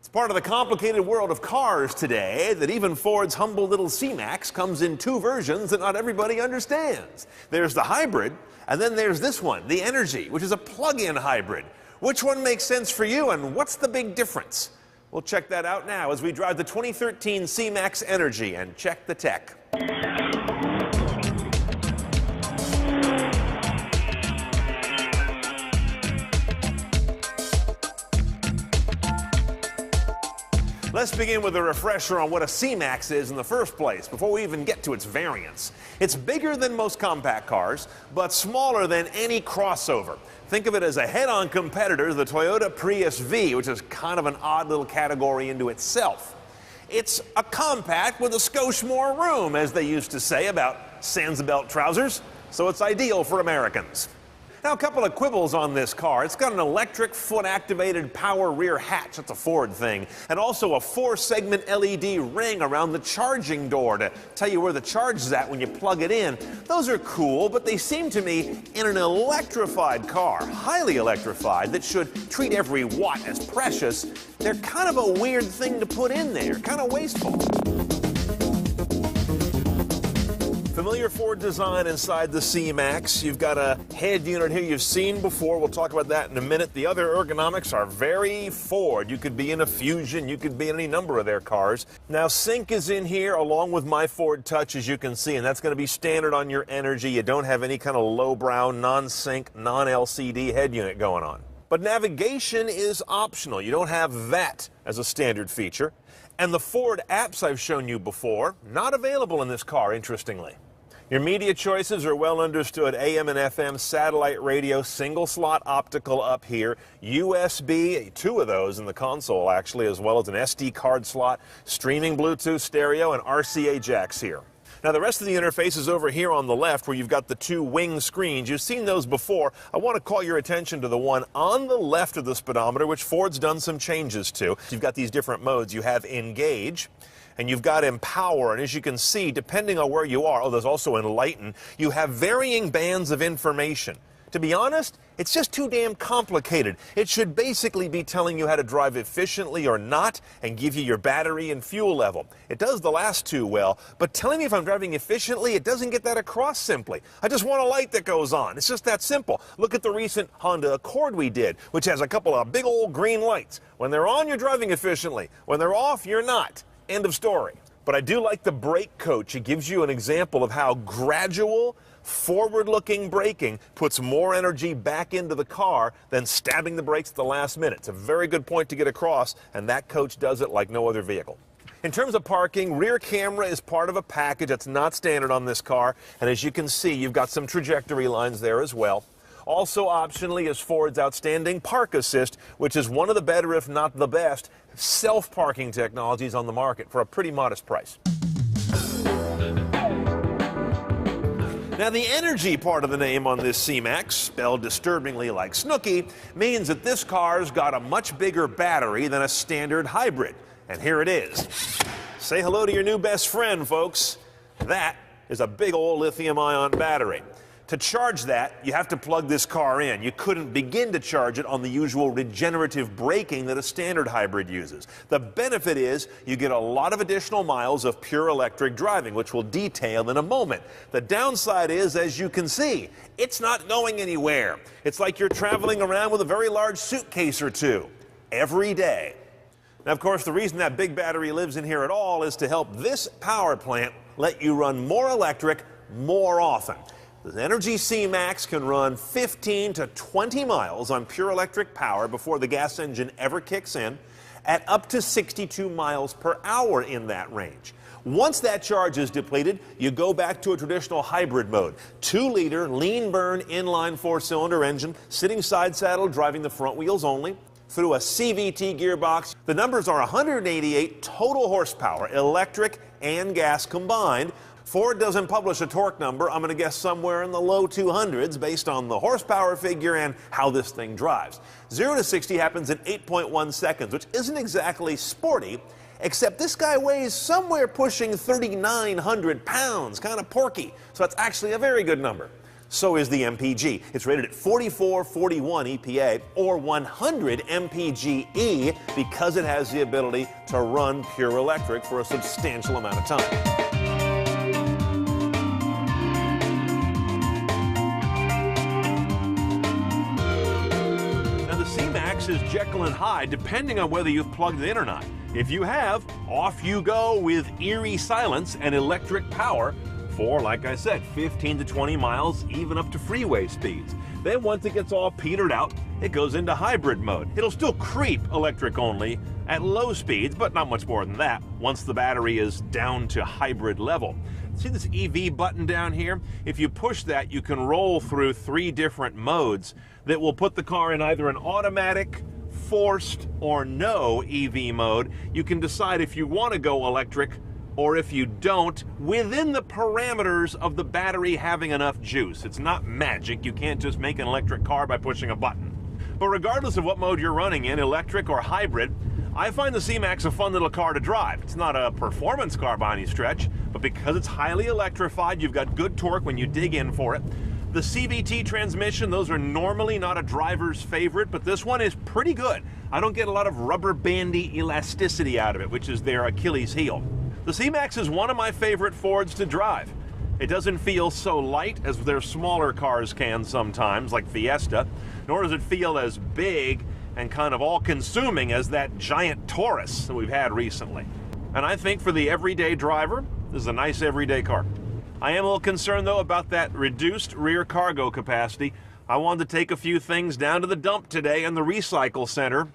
It's part of the complicated world of cars today that even Ford's humble little C-Max comes in two versions that not everybody understands. There's the hybrid, and then there's this one, the Energi, which is a plug-in hybrid. Which one makes sense for you, and what's the big difference? We'll check that out now as we drive the 2013 C-Max Energi and check the tech. Let's begin with a refresher on what a C-Max is in the first place, before we even get to its variants. It's bigger than most compact cars, but smaller than any crossover. Think of it as a head-on competitor to the Toyota Prius V, which is kind of an odd little category into itself. It's a compact with a skosh more room, as they used to say about Sansa-belt trousers, so it's ideal for Americans. Now, a couple of quibbles on this car. It's got an electric foot-activated power rear hatch. That's a Ford thing. And also a 4-segment LED ring around the charging door to tell you where the charge is at when you plug it in. Those are cool, but they seem to me in an electrified car, highly electrified, that should treat every watt as precious. They're kind of a weird thing to put in there, kind of wasteful. Familiar Ford design inside the C-Max. You've got a head unit here you've seen before. We'll talk about that in a minute. The other ergonomics are very Ford. You could be in a Fusion. You could be in any number of their cars. Now, Sync is in here along with My Ford Touch, as you can see, and that's going to be standard on your Energi. You don't have any kind of lowbrow, non-sync, non-LCD head unit going on. But navigation is optional. You don't have that as a standard feature. And the Ford apps I've shown you before, not available in this car, interestingly. Your media choices are well understood. AM and FM, satellite radio, single slot optical up here, USB, 2 of those in the console actually, as well as an SD card slot, streaming Bluetooth stereo, and RCA jacks here. Now, the rest of the interface is over here on the left where you've got the 2 wing screens. You've seen those before. I want to call your attention to the one on the left of the speedometer, which Ford's done some changes to. You've got these different modes. You have Engage, and you've got Empower, and as you can see, depending on where you are, there's also Enlighten, you have varying bands of information. To be honest, it's just too damn complicated. It should basically be telling you how to drive efficiently or not and give you your battery and fuel level. It does the last 2 well, but telling me if I'm driving efficiently, it doesn't get that across simply. I just want a light that goes on. It's just that simple. Look at the recent Honda Accord we did, which has a couple of big old green lights. When they're on, you're driving efficiently. When they're off, you're not. End of story. But I do like the brake coach. It gives you an example of how gradual, forward-looking braking puts more energy back into the car than stabbing the brakes at the last minute. It's a very good point to get across, and that coach does it like no other vehicle. In terms of parking, rear camera is part of a package that's not standard on this car, and as you can see, you've got some trajectory lines there as well. Also optionally is Ford's outstanding Park Assist, which is one of the better, if not the best, self-parking technologies on the market for a pretty modest price. Now, the Energi part of the name on this C-Max, spelled disturbingly like Snooki, means that this car's got a much bigger battery than a standard hybrid. And here it is. Say hello to your new best friend, folks. That is a big old lithium-ion battery. To charge that, you have to plug this car in. You couldn't begin to charge it on the usual regenerative braking that a standard hybrid uses. The benefit is you get a lot of additional miles of pure electric driving, which we'll detail in a moment. The downside is, as you can see, it's not going anywhere. It's like you're traveling around with a very large suitcase or 2 every day. Now, of course, the reason that big battery lives in here at all is to help this power plant let you run more electric more often. The Energi C-Max can run 15 to 20 miles on pure electric power before the gas engine ever kicks in, at up to 62 miles per hour in that range. Once that charge is depleted, you go back to a traditional hybrid mode. 2-liter lean burn inline 4-cylinder engine, sitting side saddle, driving the front wheels only, through a CVT gearbox. The numbers are 188 total horsepower, electric and gas combined. Ford doesn't publish a torque number. I'm going to guess somewhere in the low 200s based on the horsepower figure and how this thing drives. 0 to 60 happens in 8.1 seconds, which isn't exactly sporty, except this guy weighs somewhere pushing 3,900 pounds, kind of porky. So that's actually a very good number. So is the MPG. It's rated at 4441 EPA or 100 mpge because it has the ability to run pure electric for a substantial amount of time. C-Max is Jekyll and Hyde depending on whether you've plugged it in or not. If you have, off you go with eerie silence and electric power for, like I said, 15 to 20 miles, even up to freeway speeds. Then once it gets all petered out, it goes into hybrid mode. It'll still creep electric only at low speeds, but not much more than that once the battery is down to hybrid level. See this EV button down here? If you push that, you can roll through 3 different modes that will put the car in either an automatic, forced, or no EV mode. You can decide if you want to go electric or if you don't, within the parameters of the battery having enough juice. It's not magic. You can't just make an electric car by pushing a button. But regardless of what mode you're running in, electric or hybrid, I find the C-Max a fun little car to drive. It's not a performance car by any stretch, but because it's highly electrified, you've got good torque when you dig in for it. The CVT transmission, those are normally not a driver's favorite, but this one is pretty good. I don't get a lot of rubber bandy elasticity out of it, which is their Achilles heel. The C-Max is one of my favorite Fords to drive. It doesn't feel so light as their smaller cars can sometimes, like Fiesta, nor does it feel as big and kind of all-consuming as that giant Taurus that we've had recently. And I think for the everyday driver, this is a nice everyday car. I am a little concerned, though, about that reduced rear cargo capacity. I wanted to take a few things down to the dump today in the recycle center.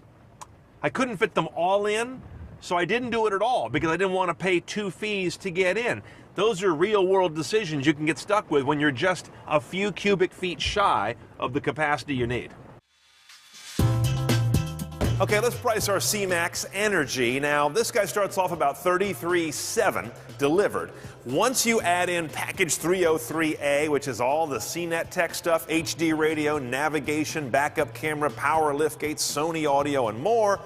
I couldn't fit them all in, so I didn't do it at all because I didn't want to pay 2 fees to get in. Those are real-world decisions you can get stuck with when you're just a few cubic feet shy of the capacity you need. Okay, let's price our C-Max Energi. Now, this guy starts off about $33,700 delivered. Once you add in package 303A, which is all the CNET tech stuff, HD radio, navigation, backup camera, power liftgate, Sony audio, and more,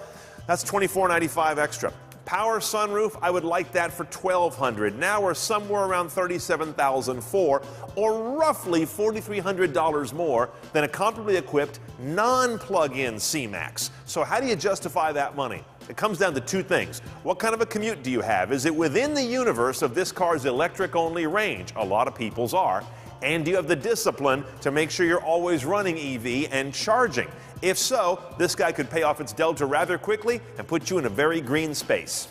that's $24.95 extra. Power sunroof, I would like that for $1,200. Now we're somewhere around $37,400, or roughly $4,300 more than a comparably equipped non-plug-in C-Max. So how do you justify that money? It comes down to 2 things. What kind of a commute do you have? Is it within the universe of this car's electric-only range? A lot of people's are. And do you have the discipline to make sure you're always running EV and charging? If so, this guy could pay off its delta rather quickly and put you in a very green space.